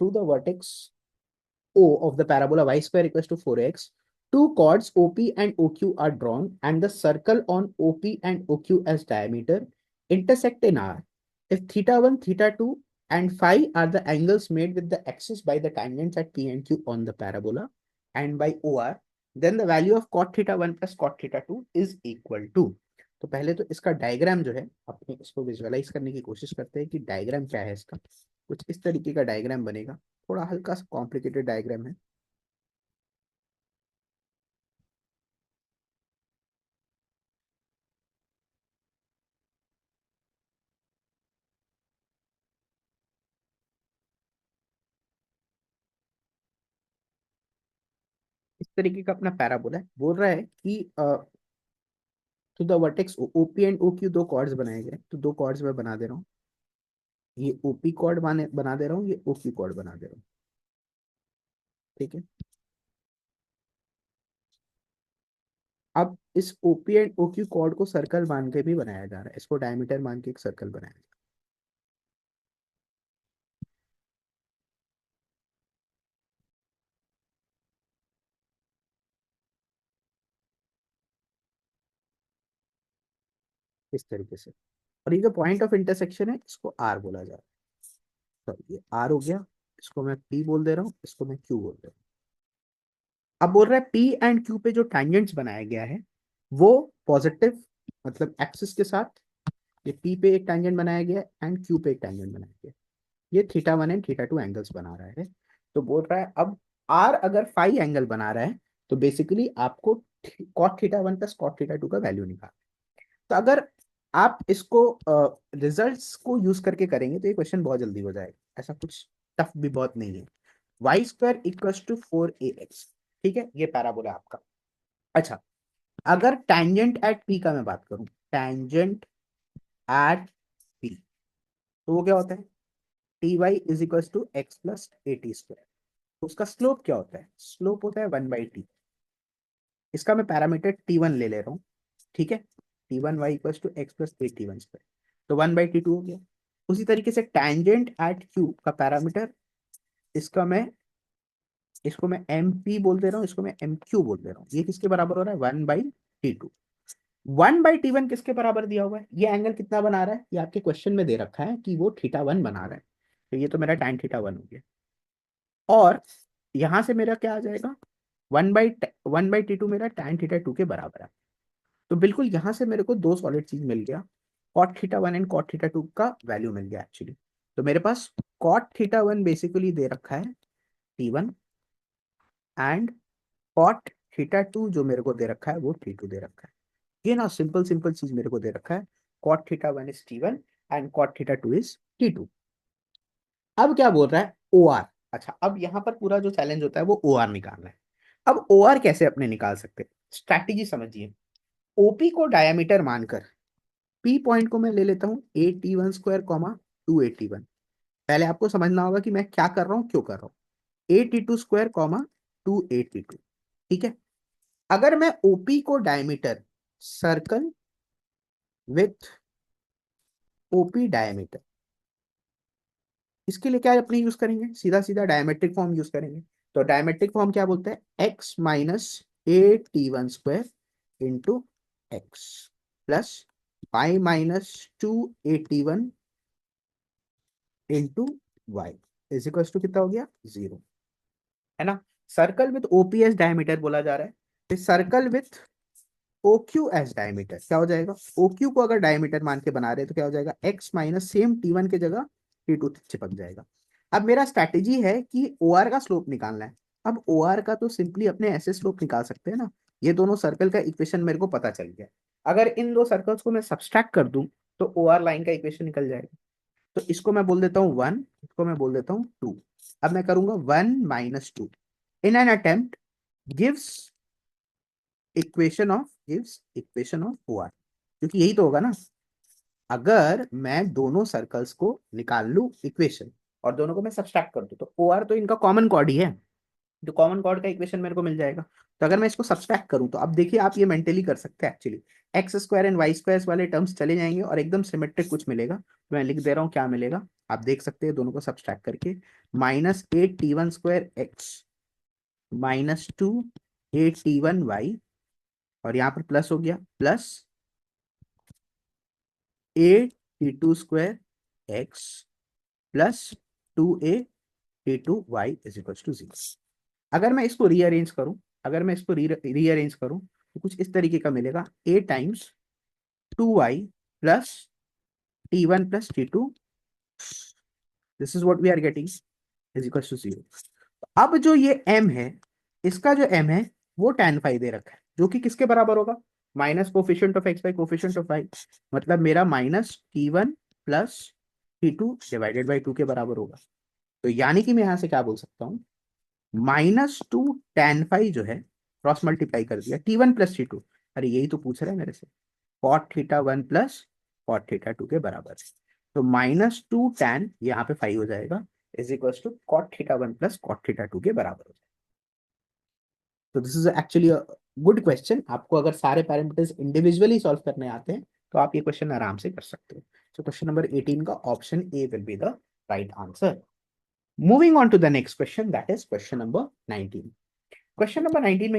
through the vertex O of the parabola y square equals to 4x, two chords OP and OQ are drawn, and the circle on OP and OQ as diameter intersect in R. If theta 1, theta 2, and phi are the angles made with the axis by the tangents at P and Q on the parabola and by OR, then the value of cot theta 1 plus cot theta 2 is equal to. तो पहले तो इसका diagram जो है अपने इसको visualise करने की कोशिश करते हैं कि डायग्राम क्या है इसका। कुछ इस तरीके का डायग्राम बनेगा, थोड़ा हल्का सा कॉम्प्लिकेटेड डायग्राम है। इस तरीके का अपना पैराबोला है, बोल रहा है कि to the vertex OP and OQ दो कॉर्ड्स बनाए गए, तो दो कॉर्ड्स मैं बना दे रहा हूँ। ये ओपी कॉर्ड बना दे रहा हूँ, ये ओक्यू कॉर्ड बना दे रहा हूँ। ठीक है, अब इस ओपी एंड ओक्यू कॉर्ड को सर्कल मान के भी बनाया जा रहा है, इसको डायमीटर मान के एक सर्कल बनाया जा रहा है। इस तरीके से, और ये जो पॉइंट ऑफ इंटरसेक्शन है इसको आर बोला जा रहा है। तो ये आर हो गया, इसको मैं पी बोल दे रहा हूँ, इसको मैं क्यू बोल दे रहा हूँ। अब बोल रहा है पी एंड क्यू पे जो टैंजेंट्स बनाया गया है वो पॉजिटिव, मतलब एक्सिस के साथ, ये पी पे एक टैंजेंट बनाया गया है एंड क्यू पे एक टैंजेंट बनाया गया है। ये थीटा 1 एंड थीटा 2 एंगल्स बना रहा है। तो बोल रहा है अब आर अगर फाई एंगल बना रहा है तो बेसिकली आपको cot theta 1 plus cot theta 2 का वैल्यू निकाल। तो अगर आप इसको रिजल्ट्स को यूज करके करेंगे तो ये क्वेश्चन बहुत जल्दी हो जाएगा, ऐसा कुछ टफ भी बहुत नहीं है। Y square equals to 4ax, ठीक है, ये पैराबोला आपका। अच्छा, अगर टैंजेंट एट पी का मैं बात करूं, टैंजेंट एट पी, तो वो क्या होता है, t y is equals to x plus a t square. तो उसका स्लोप क्या होता है, स्लोप होता है 1/t। इसका मैं पैरामीटर t1 ले ले रहा हूँ, ठीक है, t1 y equals to x plus a t one square, तो 1/t2 हो गया। उसी तरीके से टैंजेंट एट क्यू का पैरामीटर, इसका मैं इसको मैं एम पी बोल दे रहा हूँ, इसको मैं एम क्यू बोल दे रहा हूँ। ये किसके बराबर हो रहा है, 1/t2। 1/t1 किसके बराबर दिया हुआ है, ये एंगल कितना बना रहा है, ये आपके क्वेश्चन में दे रखा है कि वो थीटा 1 बना रहा है, तो ये तो मेरा tan थीटा 1 हो गया। और यहां से मेरा क्या आ जाएगा, 1/t2 मेरा tan थीटा 2 के बराबर है। तो बिल्कुल यहां से मेरे को दो सॉलिड चीज मिल गया, cot theta 1 and cot theta 2 का वैल्यू मिल गया एक्चुअली। तो मेरे पास cot थीटा 1 बेसिकली दे रखा है t1, एंड cot थीटा 2 जो मेरे को दे रखा है वो t2 दे रखा है। ये ना सिंपल सिंपल चीज मेरे को दे रखा है, cot theta 1 is t1 and cot theta 2 is t2। अब क्या बोल रहा है, ओ आर। अच्छा, अब यहाँ पर पूरा जो चैलेंज होता है वो ओ आर निकालना है। अब ओ आर कैसे अपने निकाल सकते हैं, स्ट्रैटेजी समझिए। ओपी को डायमीटर मानकर पी पॉइंट को मैं ले लेता हूँ AT1 स्क्वायर कॉमा 2AT1। पहले आपको समझना होगा कि मैं क्या कर रहा हूँ, क्यों कर रहा हूँ। AT2 स्क्वायर कॉमा 2AT2, ठीक है। अगर मैं ओपी को diameter circle with OP diameter, इसके लिए क्या अपने यूज करेंगे, सीधा सीधा डायमेट्रिक फॉर्म यूज करेंगे। तो डायमेट्रिक फॉर्म क्या बोलता है, x minus AT1 square into x plus pi minus 2AT1 into y is equals to कितना हो गया, 0, है ना। सर्कल विथ ओपीएस डायमीटर बोला जा रहा है, तो circle with OQ S diameter क्या हो जाएगा, ओक्यू को अगर डायमीटर मान के बना रहे हैं तो क्या हो जाएगा, एक्स माइनस सेम t1 की जगह t2 चिपक जाएगा। अब मेरा स्ट्रैटेजी है कि ओ आर का स्लोप निकालना है। अब ओ आर का तो सिंपली अपने ऐसे स्लोप निकाल सकते हैं ना, ये दोनों सर्कल का इक्वेशन मेरे को पता चल गया। अगर इन दो सर्कल्स को मैं सब्सट्रैक्ट कर दूं तो ओ आर लाइन का इक्वेशन निकल जाएगा। तो इसको मैं बोल देता हूँ 1, इसको मैं बोल देता हूँ 2। अब मैं करूंगा 1 - 2 in an attempt gives equation of O R, क्योंकि यही तो होगा ना। अगर मैं दोनों सर्कल्स को निकाल लूं इक्वेशन और दोनों को मैं सब्सट्रैक्ट कर दूं तो ओ आर तो इनका कॉमन कॉर्ड ही है। जो कॉमन कॉर्ड का इक्वेशन मेरे को मिल जाएगा। तो अगर मैं इसको सब्सट्रैक्ट करूं तो अब देखिए आप ये मेंटली कर सकते हैं actually. X square and y square वाले टर्म्स चले जाएंगे और एकदम सिमेट्रिक कुछ मिलेगा। तो मैं लिख दे रहा हूँ क्या मिलेगा, आप देख सकते हैं दोनों को सब्सट्रैक्ट करके। -8t1 square x -2 8t1 Y, और यहाँ पर प्लस हो गया, plus 8t2 square x +2a t2 y is equal to 0। अगर मैं इसको रीअरेंज करूं, अगर मैं इसको रीअरेंज करूं तो कुछ इस तरीके का मिलेगा, a times 2y plus t1 plus t2, this is what we are getting, is equal to 0। अब जो ये m है, इसका जो m है वो tan फाई दे रखा है, जो कि किसके बराबर होगा, minus coefficient of x by coefficient of y, मतलब मेरा -t1 plus t2 divided by 2 के बराबर होगा। तो यानी कि मैं यहां से क्या बोल सकता हूं, -2 tan फाई जो है, क्रॉस मल्टीप्लाई कर दिया t1 प्लस t2, अरे यही तो पूछ रहा है मेरे से, cot θ1 प्लस cot θ2 के बराबर है। तो -2 tan यहाँ पे फाई हो जाएगा, is equal to cot θ1 plus cot θ2 के बराबर हो जाएगा। तो this is actually a good question. आपको अगर सारे पैरामीटर्स इंडिविजुअली सॉल्व करने आते हैं तो आप ये क्वेश्चन आराम से कर सकते हो। सो क्वेश्चन नंबर 18 का option A will be the right answer. Moving on to the next question, that is question number 19. Question number 19 में